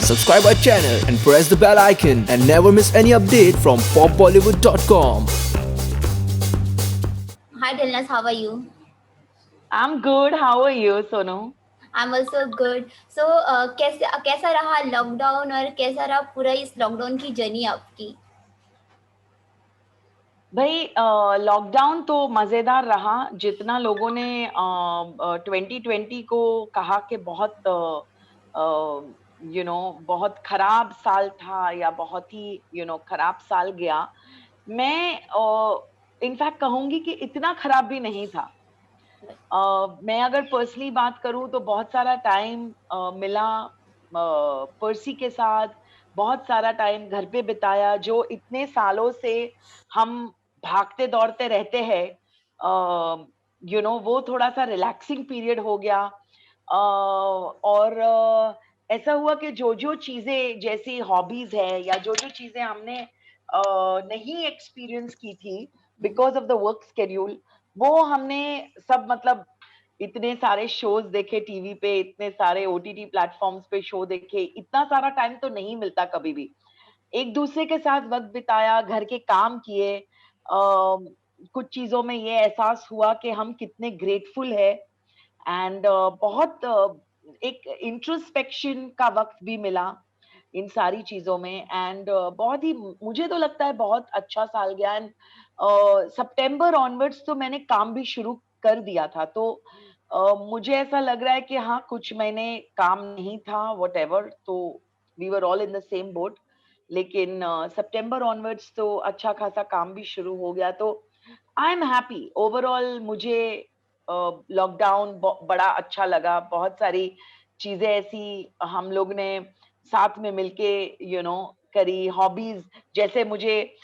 subscribe our channel and press the bell icon and never miss any update from popbollywood.com. Hi Dilnas, how are you? I'm good. How are you, Sonu? I'm also good. So कैसा रहा lockdown और कैसा रहा पूरा इस lockdown की journey आपकी? भाई लॉकडाउन तो मजेदार रहा। जितना लोगों ने 2020 को कहा कि बहुत बहुत खराब साल था या बहुत ही खराब साल गया, मैं इनफैक्ट कहूंगी कि इतना खराब भी नहीं था। मैं अगर पर्सनली बात करूं तो बहुत सारा टाइम मिला पर्सी के साथ, बहुत सारा टाइम घर पे बिताया। जो इतने सालों से हम भागते दौड़ते रहते हैं, वो थोड़ा सा रिलैक्सिंग पीरियड हो गया। और ऐसा हुआ कि जो जो चीजें जैसी हॉबीज है या जो जो चीजें हमने नहीं एक्सपीरियंस की थी because of the work schedule, वो हमने सब मतलब इतने सारे शोज देखे टीवी पे, इतने सारे ओटीटी प्लेटफॉर्म्स पे शो देखे। इतना सारा टाइम तो नहीं मिलता कभी भी। एक दूसरे के साथ वक्त बिताया, घर के काम किए। कुछ चीजों में ये एहसास हुआ कि हम कितने ग्रेटफुल है। एंड बहुत एक इंट्रोस्पेक्शन का वक्त भी मिला इन सारी चीजों में। एंड बहुत ही, मुझे तो लगता है बहुत अच्छा साल गया। एंड सितंबर ऑनवर्ड्स तो मैंने काम भी शुरू कर दिया था, तो मुझे ऐसा लग रहा है कि हाँ, कुछ महीने काम नहीं था व्हाटएवर, तो we were all in the same boat. लेकिन सितंबर ऑनवर्ड्स तो अच्छा खासा काम भी शुरू हो गया। तो आई एम हैप्पी ओवरऑल। मुझे लॉकडाउन बड़ा अच्छा लगा। बहुत सारी चीजें ऐसी हम लोग ने साथ में मिलके करी। हॉबीज जैसे मुझे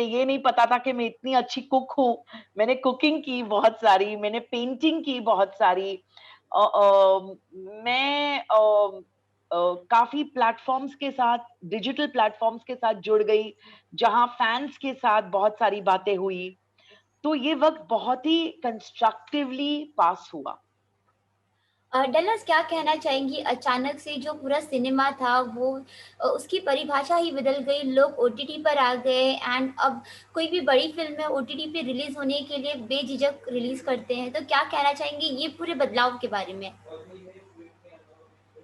ये नहीं पता था कि मैं इतनी अच्छी कुक हूँ। मैंने कुकिंग की बहुत सारी, मैंने पेंटिंग की बहुत सारी। मैं काफी प्लेटफॉर्म्स के साथ, डिजिटल प्लेटफॉर्म्स के साथ जुड़ गई, जहां फैंस के साथ बहुत सारी बातें हुई। तो ये वक्त बहुत ही कंस्ट्रक्टिवली पास हुआ। डलस क्या कहना चाहेंगी? अचानक से जो पूरा सिनेमा था वो उसकी परिभाषा ही बदल गई। लोग ओटीटी पर आ गए एंड अब कोई भी बड़ी फिल्म है ओटीटी पे रिलीज होने के लिए बेझिझक रिलीज करते हैं। तो क्या कहना चाहेंगी ये पूरे बदलाव के बारे में?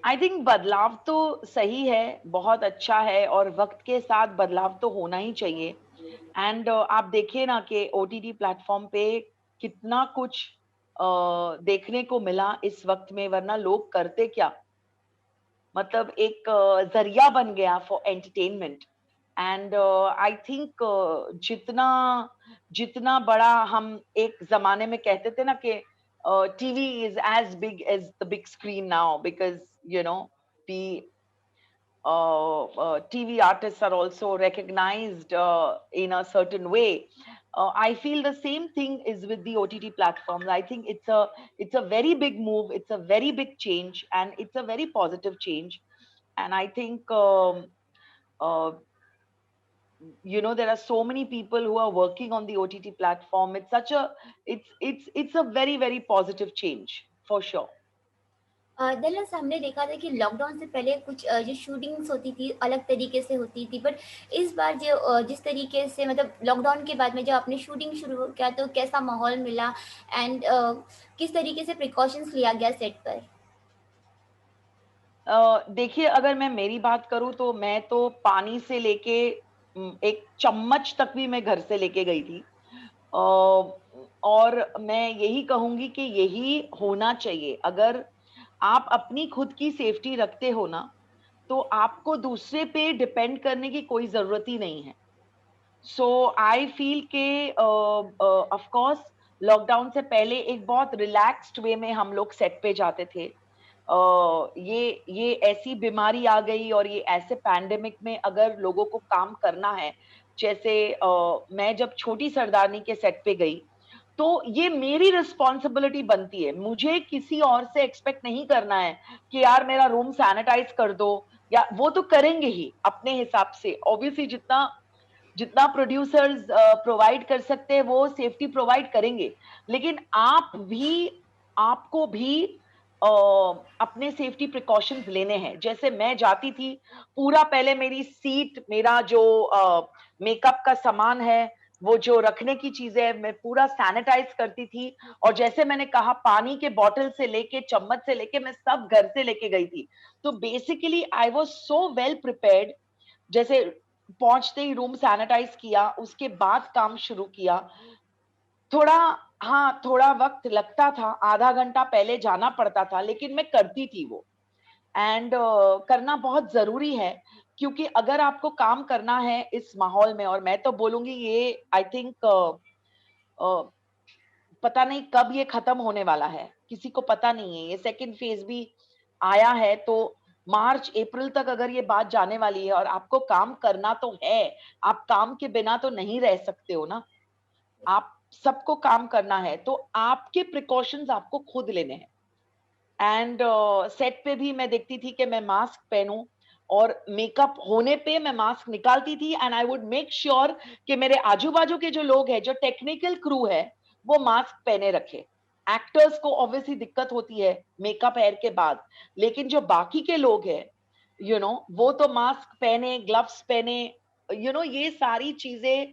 आई थिंक बदलाव तो सही है, बहुत अच्छा है, और वक्त के साथ बदलाव तो होना ही चाहिए। एंड आप देखिए ना कि ओटीटी प्लेटफॉर्म पे कितना कुछ देखने को मिला इस वक्त में, वरना लोग करते क्या। मतलब एक जरिया बन गया for entertainment. And I think जितना जितना बड़ा हम एक जमाने में कहते थे ना कि TV is as big as the big screen now, because the TV artists are also recognized in a certain way. I feel the same thing is with the OTT platforms. I think it's a very big move. It's a very big change, and it's a very positive change. And I think uh, there are so many people who are working on the OTT platform. It's a very very positive change for sure. दरअसल हमने देखा था कि lockdown से पहले कुछ जो shootings होती थी अलग तरीके से होती थी, बट इस बार जो जिस तरीके से मतलब लॉकडाउन के बाद में जब आपने शूटिंग शुरू किया तो कैसा माहौल मिला एंड किस तरीके से प्रिकॉशंस लिया गया सेट पर? देखिए, अगर मैं मेरी बात करूं तो मैं तो पानी से लेके एक चम्मच तक भी मैं घर से लेके गई थी। और मैं यही कहूंगी कि यही होना चाहिए। अगर आप अपनी खुद की सेफ्टी रखते हो ना, तो आपको दूसरे पे डिपेंड करने की कोई जरूरत ही नहीं है। सो आई फील के ऑफ कोर्स लॉकडाउन से पहले एक बहुत रिलैक्स्ड वे में हम लोग सेट पे जाते थे। ये ऐसी बीमारी आ गई और ये ऐसे पैंडेमिक में अगर लोगों को काम करना है, जैसे मैं जब छोटी सरदारनी के सेट पे गई, तो ये मेरी रिस्पॉन्सिबिलिटी बनती है। मुझे किसी और से एक्सपेक्ट नहीं करना है कि यार मेरा रूम सैनिटाइज कर दो, या वो तो करेंगे ही अपने हिसाब से। ऑब्वियसली जितना जितना प्रोड्यूसर्स प्रोवाइड कर सकते हैं वो सेफ्टी प्रोवाइड करेंगे, लेकिन आपको भी अपने सेफ्टी प्रिकॉशंस लेने हैं। जैसे मैं जाती थी, पूरा पहले मेरी सीट, मेरा जो मेकअप का सामान है, वो जो रखने की चीजें है, मैं पूरा सैनिटाइज करती थी। और जैसे मैंने कहा, पानी के बॉटल से लेके, चम्मच से लेके, मैं सब घर से लेके गई थी। तो basically I was so well prepared. जैसे पहुंचते ही रूम सैनिटाइज किया, उसके बाद काम शुरू किया। थोड़ा, हाँ, थोड़ा वक्त लगता था, आधा घंटा पहले जाना पड़ता था, लेकिन मैं करती थी वो। एंड करना बहुत जरूरी है, क्योंकि अगर आपको काम करना है इस माहौल में, और मैं तो बोलूंगी ये आई थिंक पता नहीं कब ये खत्म होने वाला है, किसी को पता नहीं है। ये सेकंड फेज भी आया है, तो मार्च अप्रैल तक अगर ये बात जाने वाली है, और आपको काम करना तो है, आप काम के बिना तो नहीं रह सकते हो ना। आप सबको काम करना है, तो आपके प्रिकॉशंस आपको खुद लेने हैं। एंड सेट पे भी मैं देखती थी कि मैं मास्क पहनूं, और मेकअप होने पे मैं मास्क निकालती थी। And I would make sure कि मेरे आजू बाजू के जो लोग हैं, जो टेक्निकल क्रू है, वो मास्क पहने रखे। एक्टर्स को ऑब्वियसली दिक्कत होती है मेकअप हेयर के बाद, लेकिन जो बाकी के लोग हैं, वो तो मास्क पहने, ग्लव्स पहने, ये सारी चीजें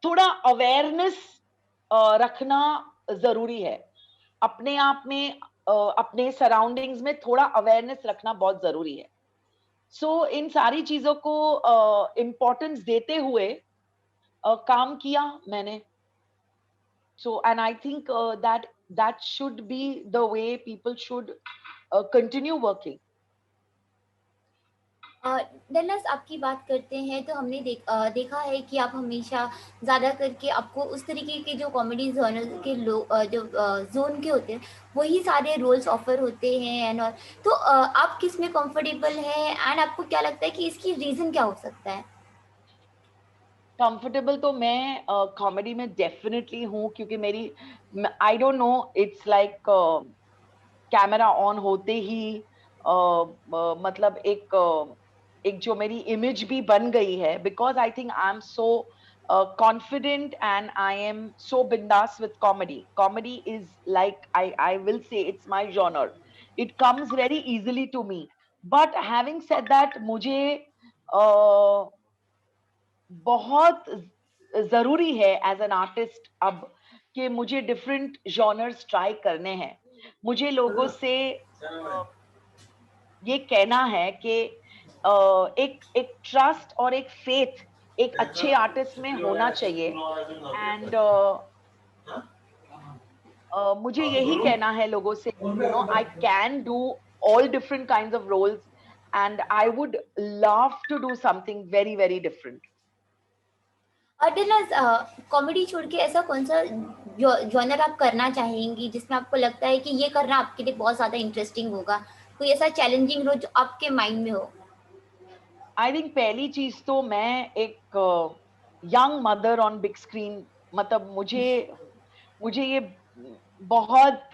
थोड़ा अवेयरनेस रखना जरूरी है। अपने आप में, अपने सराउंडिंग्स में थोड़ा अवेयरनेस रखना बहुत जरूरी है। सो इन सारी चीजों को इम्पोर्टेंस देते हुए काम किया मैंने। So and I think that should be the way people should continue working. Dulles, आपकी बात करते हैं तो हमने देखा है कि आप हमेशा ज़्यादा करके आपको उस तरीके के जो कॉमेडी जॉनर के लोग जो जोन के होते हैं वही सारे रोल्स ऑफर होते हैं एंड और तो आप किस में कंफर्टेबल हैं एंड आपको क्या लगता है कि इसकी रीज़न क्या हो सकता है? कंफर्टेबल तो मैं कॉमेडी में डेफिनेटली हूँ, क्योंकि मेरी, आई don't no, it's like camera on होते ही मतलब एक जो मेरी इमेज भी बन गई है, because I think I am so confident, and I am so bindas with comedy. Comedy is like, I will say, it's my genre. It comes very easily to me. But having said that, मुझे बहुत जरूरी है as an artist अब कि मुझे different genres try करने हैं। मुझे लोगों से ये कहना है कि एक एक ट्रस्ट और एक फेथ एक अच्छे आर्टिस्ट में होना चाहिए। एंड मुझे यही कहना है लोगों से, I can do all different kinds of roles, and I would love to do something very very different. डल्लस, कॉमेडी छोड़ के ऐसा कौन सा जॉनर आप करना चाहेंगी जिसमें आपको लगता है कि ये करना आपके लिए बहुत ज़्यादा इंटरेस्टिंग होगा? कोई ऐसा चैलेंजिंग रोल जो आपके माइंड में हो? आई थिंक पहली चीज तो मैं एक young mother on big screen, मतलब मुझे मुझे ये बहुत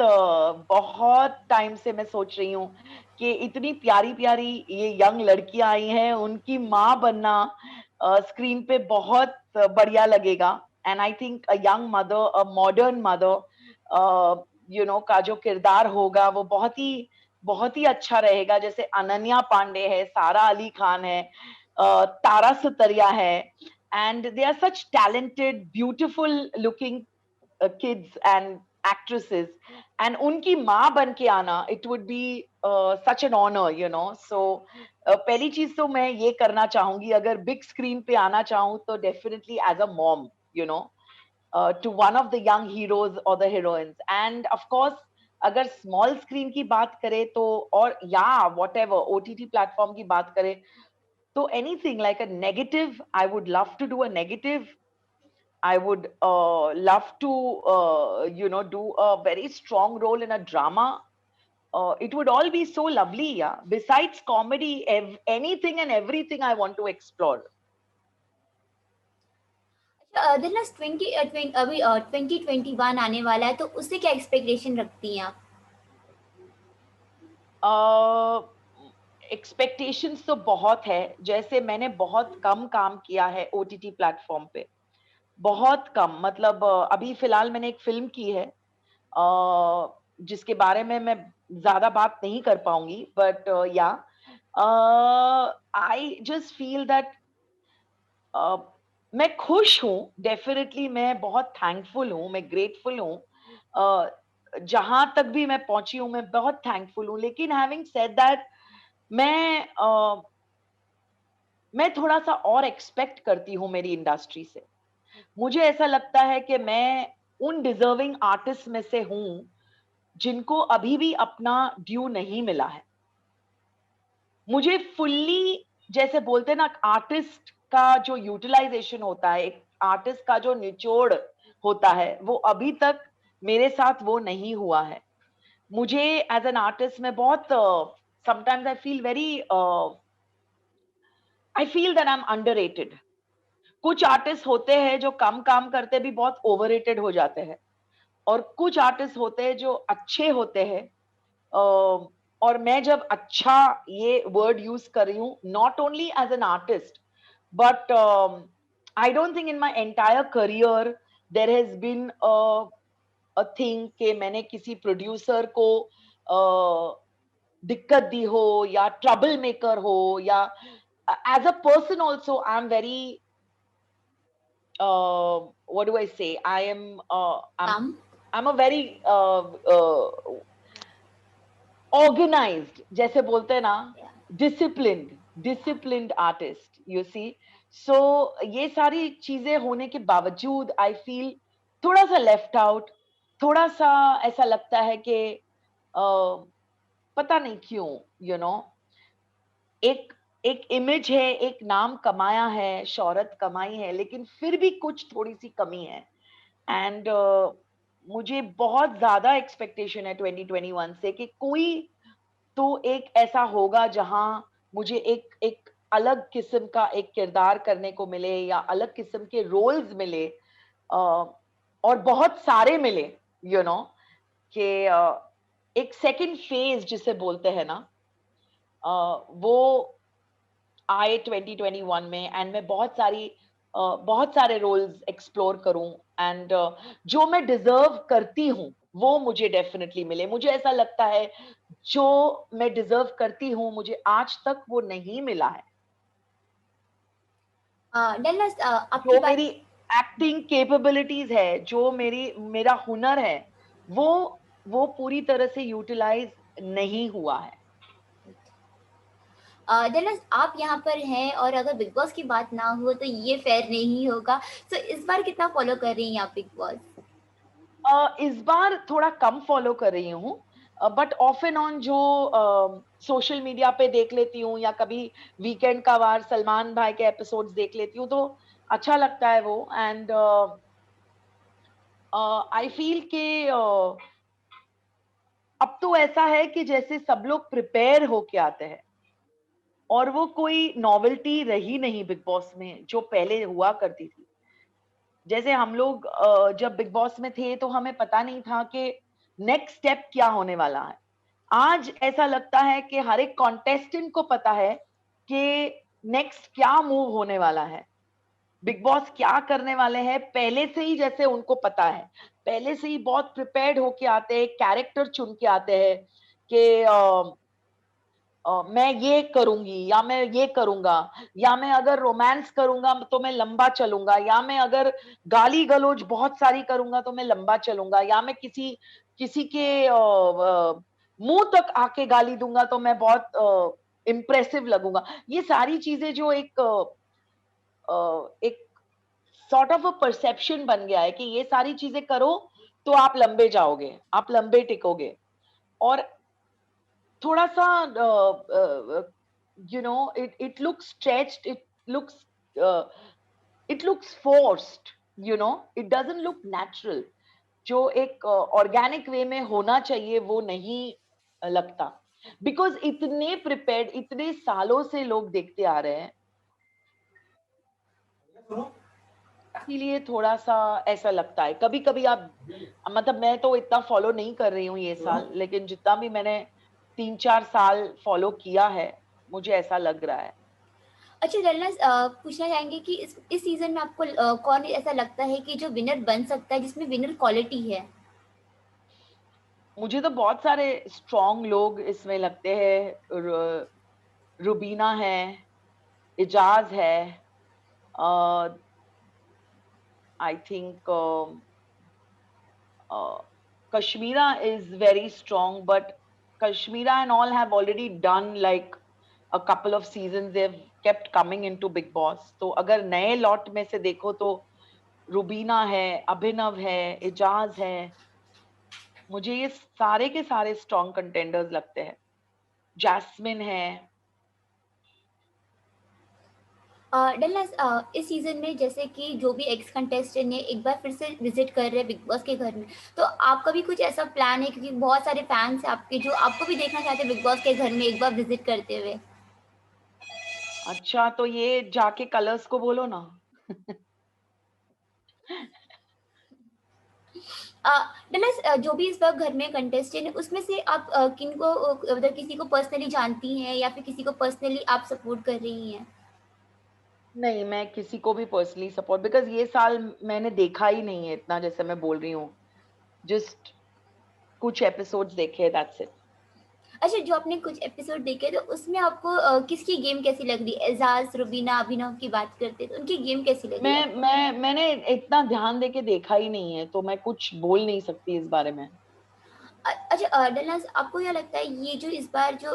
बहुत टाइम से मैं सोच रही हूँ कि इतनी प्यारी प्यारी ये यंग लड़कियां आई हैं, उनकी माँ बनना स्क्रीन पे बहुत बढ़िया लगेगा। And I think a young mother, a modern mother, का जो किरदार होगा वो बहुत ही अच्छा रहेगा। जैसे अनन्या पांडे है, सारा अली खान है, तारा सुतरिया है, and they are such talented, beautiful looking kids and actresses, and उनकी माँ बन के आना, it would be such an honor. So पहली चीज तो मैं ये करना चाहूंगी, अगर बिग स्क्रीन पे आना चाहूँ तो definitely as a mom, to one of the young heroes or the heroines. And of course, अगर स्मॉल स्क्रीन की बात करें तो, और या whatever OTT प्लेटफॉर्म की बात करें, तो anything like a negative, I would love to do a negative. I would love to, do a very strong role in a drama. It would all be so lovely, yeah. Besides comedy, anything and everything I want to explore. दिलनाज, अभी 2021 आने वाला है तो उससे क्या expectation रखती हैं आप? एक्सपेक्टेशंस तो बहुत है। जैसे मैंने बहुत कम काम किया है OTT प्लेटफॉर्म पे, बहुत कम, मतलब अभी फिलहाल मैंने एक फिल्म की है, जिसके बारे में मैं ज्यादा बात नहीं कर पाऊंगी, बट या आई जस्ट फील दैट मैं खुश हूँ, डेफिनेटली मैं बहुत थैंकफुल हूँ, मैं ग्रेटफुल हूँ, जहां तक भी मैं पहुंची हूँ मैं बहुत थैंकफुल हूँ, लेकिन हैविंग सेड दैट मैं मैं थोड़ा सा और एक्सपेक्ट करती हूँ मेरी इंडस्ट्री से। मुझे ऐसा लगता है कि मैं उन डिजर्विंग आर्टिस्ट में से हूं जिनको अभी भी अपना ड्यू नहीं मिला है। मुझे फुल्ली, जैसे बोलते हैं ना, आर्टिस्ट का जो यूटिलाइजेशन होता है, एक आर्टिस्ट का जो निचोड़ होता है, वो अभी तक मेरे साथ वो नहीं हुआ है। मुझे एज एन आर्टिस्ट में बहुत sometimes I feel that I am underrated. कुछ आर्टिस्ट होते हैं जो कम काम करते भी बहुत ओवररेटेड हो जाते हैं, और कुछ आर्टिस्ट होते हैं जो अच्छे होते हैं। और मैं जब अच्छा ये वर्ड यूज कर रही हूँ, not only as an artist, but I don't think in my entire career there has been a thing कि मैंने किसी प्रोड्यूसर को दिक्कत दी हो, या ट्रबल मेकर हो, या as a person also I am very what do I say? काम I'm a very organized, जैसे बोलते हैं ना, disciplined artist, you see. So ये सारी चीजें होने के बावजूद I feel थोड़ा सा left out, थोड़ा सा ऐसा लगता है कि पता नहीं क्यों, you know, एक एक इमेज है, एक नाम कमाया है, शोहरत कमाई है, लेकिन फिर भी कुछ थोड़ी सी कमी है। एंड मुझे बहुत ज्यादा एक्सपेक्टेशन है 2021 से कि कोई तो एक ऐसा होगा जहां मुझे एक एक अलग किस्म का एक किरदार करने को मिले, या अलग किस्म के रोल्स मिले, और बहुत सारे मिले, यू नो, कि एक सेकंड फेज जिसे बोलते हैं ना, वो आए 2021 में, एंड मैं बहुत सारे रोल्स एक्सप्लोर करूं, एंड जो मैं डिजर्व करती हूं वो मुझे डेफिनेटली मिले। मुझे ऐसा लगता है जो मैं डिजर्व करती हूं मुझे आज तक वो नहीं मिला है। डलस आपकी जो बात मेरी एक्टिंग कैपेबिलिटीज है, जो मेरा हुनर है, वो पूरी तरह से यूटिलाइज नहीं हुआ है। डलस आप यहाँ पर हैं, और अगर बिग बॉस की बात ना हो तो ये फेयर नहीं होगा। तो इस बार कितना फॉलो कर रही हैं आप बिग बॉस? इस बार थोड़ा कम फॉलो कर रही हूँ, बट ऑफ एंड ऑन जो सोशल मीडिया पे देख लेती हूँ, या कभी वीकेंड का वार सलमान भाई के एपिसोड्स देख लेती हूँ, तो अच्छा लगता है वो। एंड आई फील के अब तो ऐसा है कि जैसे सब लोग प्रिपेयर होके आते हैं, और वो कोई नॉवेल्टी रही नहीं बिग बॉस में जो पहले हुआ करती थी। जैसे हम लोग जब बिग बॉस में थे तो हमें पता नहीं था कि नेक्स्ट स्टेप क्या होने वाला है। आज ऐसा लगता है कि हर एक कॉन्टेस्टेंट को पता है कि नेक्स्ट क्या मूव होने वाला है, बिग बॉस क्या करने वाले हैं, पहले से ही जैसे उनको पता है, पहले से ही बहुत प्रिपेयर्ड होके आते हैं, कैरेक्टर चुन के आते हैं कि मैं ये करूंगी, या मैं ये करूंगा, या मैं अगर रोमांस करूंगा तो मैं लंबा चलूंगा, या मैं अगर गाली गलौज बहुत सारी करूंगा तो मैं लंबा चलूंगा, या मैं किसी किसी के मुंह तक आके गाली दूंगा तो मैं बहुत इम्प्रेसिव लगूंगा। ये सारी चीजें जो एक सॉर्ट ऑफ अ परसेप्शन बन गया है कि ये सारी चीजें करो तो आप लंबे जाओगे, आप लंबे टिकोगे। और थोड़ा सा it looks stretched, looks uh, it looks forced, it doesn't look natural। जो एक ऑर्गेनिक वे में होना चाहिए वो नहीं लगता, बिकॉज इतने प्रिपेयर्ड, इतने सालों से लोग देखते आ रहे हैं, इसीलिए थोड़ा सा ऐसा लगता है कभी कभी। आप मतलब मैं तो इतना फॉलो नहीं कर रही हूँ ये साल, लेकिन जितना भी मैंने 3-4 साल फॉलो किया है, मुझे ऐसा लग रहा है। अच्छा डलस, पूछना चाहेंगे कि इस सीजन में आपको कौन ऐसा लगता है कि जो विनर बन सकता है, जिसमें विनर क्वालिटी है? मुझे तो बहुत सारे स्ट्रॉन्ग लोग इसमें लगते हैं। रुबीना है, इजाज है, I think Kashmira is very strong, but Kashmira and all have already done like a couple of seasons. They've kept coming into Big Boss. तो अगर नए लॉट में से देखो तो रुबीना है, अभिनव है, इजाज है, मुझे ये सारे के सारे स्ट्रॉन्ग कंटेंडर्स लगते हैं। जैस्मिन है। डलस इस सीजन में जैसे कि जो भी एक्स कंटेस्टेंट है एक बार फिर से विजिट कर रहे हैं बिग बॉस के घर में, तो आपका भी कुछ ऐसा प्लान है, क्योंकि बहुत सारे फैंस हैं आपके जो आपको भी देखना चाहते हैं बिग बॉस के घर में एक बार विजिट करते हुए। अच्छा, तो ये जाके कलर्स को बोलो ना। डलस जो भी इस बार घर में कंटेस्टेंट है उसमें से आप किनको मतलब किसी को पर्सनली जानती हैं या फिर किसी को पर्सनली आप सपोर्ट कर रही हैं? नहीं, मैं किसी को भी पर्सनली सपोर्ट, बिकॉज ये साल मैंने देखा ही नहीं है इतना, जैसे मैं बोल रही हूँ, जस्ट कुछ एपिसोड्स देखे, दैट्स इट। अच्छा, जो आपने कुछ एपिसोड देखे तो उसमें आपको किसकी गेम कैसी लग रही है? एजाज, रुबीना, अभिनव की बात करते हैं तो उनकी गेम कैसी लगी आपको? मैंने इतना ध्यान दे के देखा ही नहीं है, तो मैं कुछ बोल नहीं सकती इस बारे में। अच्छा, डलस आपको क्या लगता है ये जो इस बार जो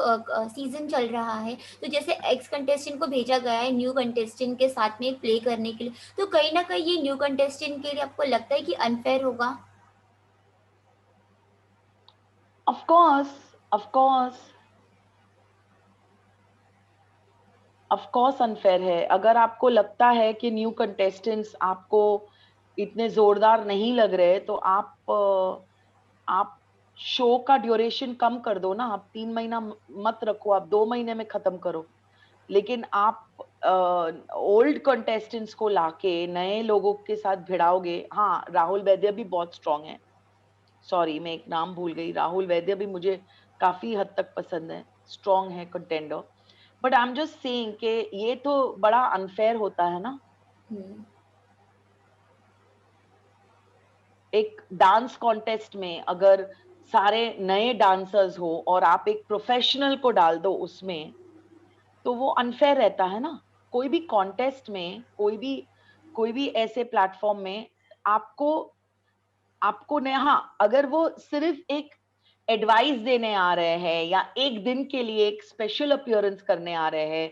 सीजन चल रहा है, तो जैसे एक्स कंटेस्टेंट को भेजा गया है न्यू कंटेस्टेंट के साथ में प्ले करने के लिए, तो कहीं ना कहीं ये न्यू कंटेस्टेंट के लिए आपको लगता है कि अनफेयर होगा? Of course, of course, of course unfair है। अगर आपको लगता है कि न्यू कंटेस्टेंट्स आपको इतने जोरदार नहीं लग रहे, तो आप शो का ड्यूरेशन कम कर दो ना। आप 3 महीना मत रखो, आप 2 महीने में खत्म करो। लेकिन आप ओल्ड कंटेस्टेंट्स को लाके नए लोगों के साथ भिड़ाओगे। हाँ, राहुल वैद्य भी बहुत स्ट्रांग है। सॉरी, मैं एक नाम भूल गई। राहुल वैद्य भी मुझे काफी हद तक पसंद है, स्ट्रांग है contender. But I am just saying कि ये तो बड़ा अनफेयर होता है ना। हम्म। एक डांस कॉन्टेस्ट में अगर सारे नए डांसर्स हो और आप एक प्रोफेशनल को डाल दो उसमें, तो वो अनफेयर रहता है ना। कोई भी कॉन्टेस्ट में, कोई भी ऐसे प्लेटफॉर्म में आपको आपको ने, हाँ, अगर वो सिर्फ एक एडवाइस देने आ रहे हैं या एक दिन के लिए एक स्पेशल अपीयरेंस करने आ रहे हैं,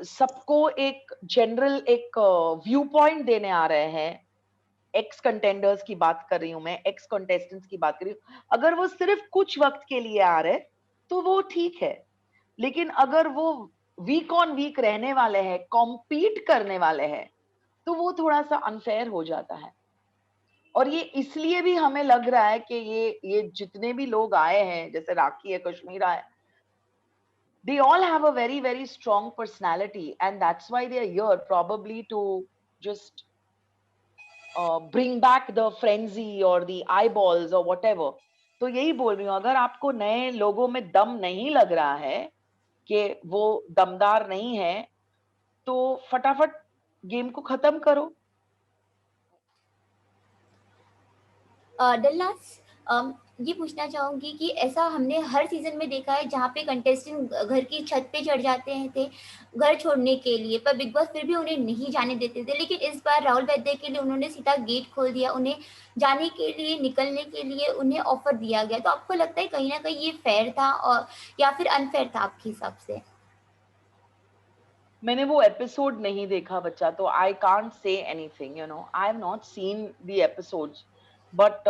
सबको एक जनरल एक व्यू पॉइंट देने आ रहे हैं, एक्स कंटेंडर्स की बात कर रही हूं मैं, एक्स कंटेस्टेंट्स की बात कर रही हूँ, अगर वो सिर्फ कुछ वक्त के लिए आ रहे तो वो ठीक है। लेकिन अगर वो वीक ऑन वीक रहने वाले हैं, कॉम्पीट करने वाले हैं, तो वो थोड़ा सा अनफेयर हो जाता है। और ये इसलिए भी हमें लग रहा है कि ये जितने भी लोग आए हैं, जैसे राखी है, कश्मीरा है, they all have a very very strong personality, and that's why they are here, probably to just bring back the frenzy or the eyeballs or whatever. तो यही बोल रही हूँ, अगर आपको नए लोगों में दम नहीं लग रहा है, कि वो दमदार नहीं है, तो फटाफट गेम को खत्म करो। डलनास, ये पूछना चाहूंगी कि ऐसा हमने हर सीजन में देखा है जहाँ पे कंटेस्टेंट घर की छत पे चढ़ जाते हैं थे घर छोड़ने के लिए, पर बिग बॉस फिर भी उन्हें नहीं जाने देते थे, लेकिन इस बार राहुल वैद्य के लिए उन्होंने सीधा गेट खोल दिया, उन्हें जाने के लिए, निकलने के लिए उन्हें ऑफर दिया गया। तो आपको लगता है कहीं ना कहीं ये फेयर था और या फिर अनफेयर था आपके हिसाब से? मैंने वो एपिसोड नहीं देखा बच्चा, तो I can't say anything, I have not seen the episodes. But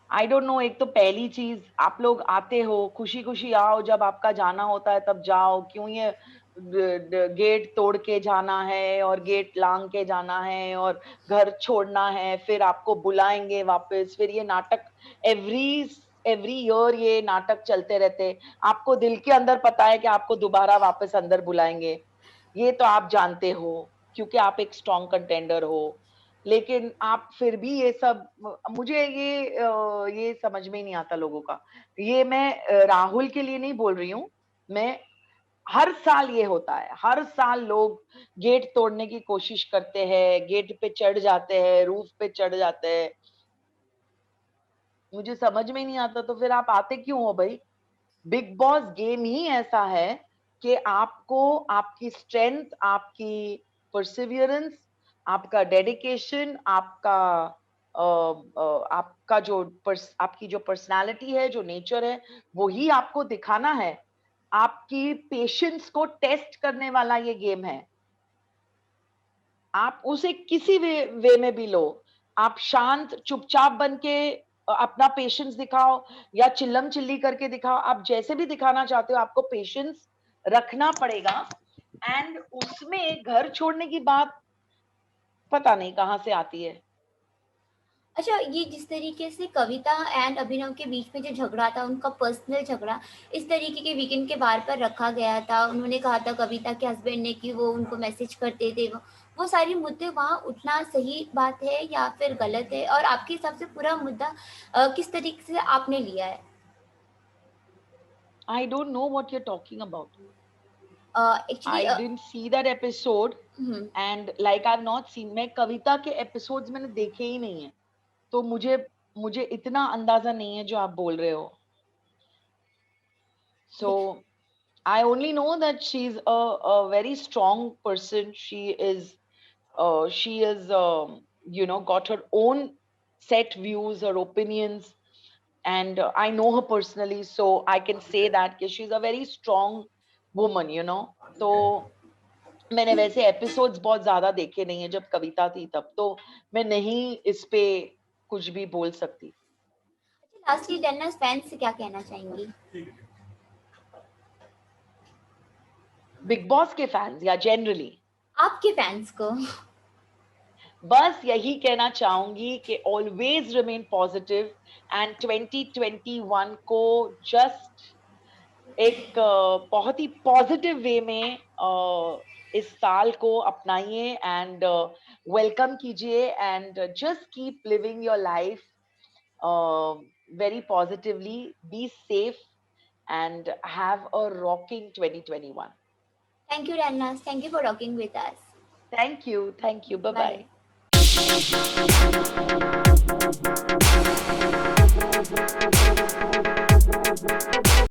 I don't no. एक तो पहली चीज, आप लोग आते हो खुशी खुशी आओ, जब आपका जाना होता है तब जाओ। क्यों ये गेट तोड़ के जाना है और गेट लांग के जाना है और घर छोड़ना है, फिर आपको बुलाएंगे वापस, फिर ये नाटक एवरी एवरी ईयर ये नाटक चलते रहते। आपको दिल के अंदर पता है कि आपको दोबारा वापस अंदर बुलाएंगे, ये तो आप जानते हो, क्योंकि आप एक स्ट्रॉन्ग कंटेंडर हो। लेकिन आप फिर भी ये सब, मुझे ये समझ में ही नहीं आता लोगों का। ये मैं राहुल के लिए नहीं बोल रही हूँ, मैं हर साल ये होता है, हर साल लोग गेट तोड़ने की कोशिश करते हैं, गेट पे चढ़ जाते हैं, रूफ पे चढ़ जाते हैं। मुझे समझ में नहीं आता, तो फिर आप आते क्यों हो भाई? बिग बॉस गेम ही ऐसा है कि आपको आपकी स्ट्रेंथ, आपकी परसिवियरेंस, आपका डेडिकेशन, आपका जो आपकी जो पर्सनालिटी है, जो नेचर है, वो ही आपको दिखाना है। आपकी पेशेंस को टेस्ट करने वाला ये गेम है। आप उसे किसी वे में भी लो। आप शांत चुपचाप बन के अपना पेशेंस दिखाओ या चिल्लम चिल्ली करके दिखाओ, आप जैसे भी दिखाना चाहते हो, आपको पेशेंस रखना पड़ेगा। एंड उसमें घर छोड़ने की बात पता नहीं कहां से आती है। अच्छा, ये जिस तरीके से कविता एंड अभिनव के बीच में जो झगड़ा था, उनका पर्सनल झगड़ा, इस तरीके के वीकेंड के बार पर रखा गया था। उन्होंने कहा था कविता के हस्बैंड ने कि वो उनको मैसेज करते थे। वो सारी मुद्दे वहाँ उठना सही बात है या फिर गलत है? और आपके हिसाब से पूरा मुद्दा किस तरीके से आपने लिया है? I don't know what you are talking about. Actually I didn't see that episode and like I have not seen. मैं कविता के एपिसोड्स मैंने देखे ही नहीं है, तो मुझे मुझे इतना अंदाजा नहीं है जो आप बोल रहे हो। So I only know that she's a very strong person. She is got her own set views, her opinions, and I know her personally, so I can say that she's a very strong woman. तो मैंने वैसे episodes बहुत ज्यादा देखे नहीं है, जब कविता थी तब, तो मैं नहीं इस पे कुछ भी बोल सकती। लास्टली टेनिस फैंस से क्या कहना चाहेंगी? बिग बॉस के फैंस या जनरली? आपके फैंस को। बस यही कहना चाहूंगी कि ऑलवेज रिमेन पॉजिटिव एंड 2021 को जस्ट एक बहुत ही पॉजिटिव वे में इस साल को अपनाइए एंड वेलकम कीजिए and just keep living your life very positively. Be safe and have a rocking 2021. Thank you टेनिस, thank you for talking with us. Thank you. Bye bye bye. Bye.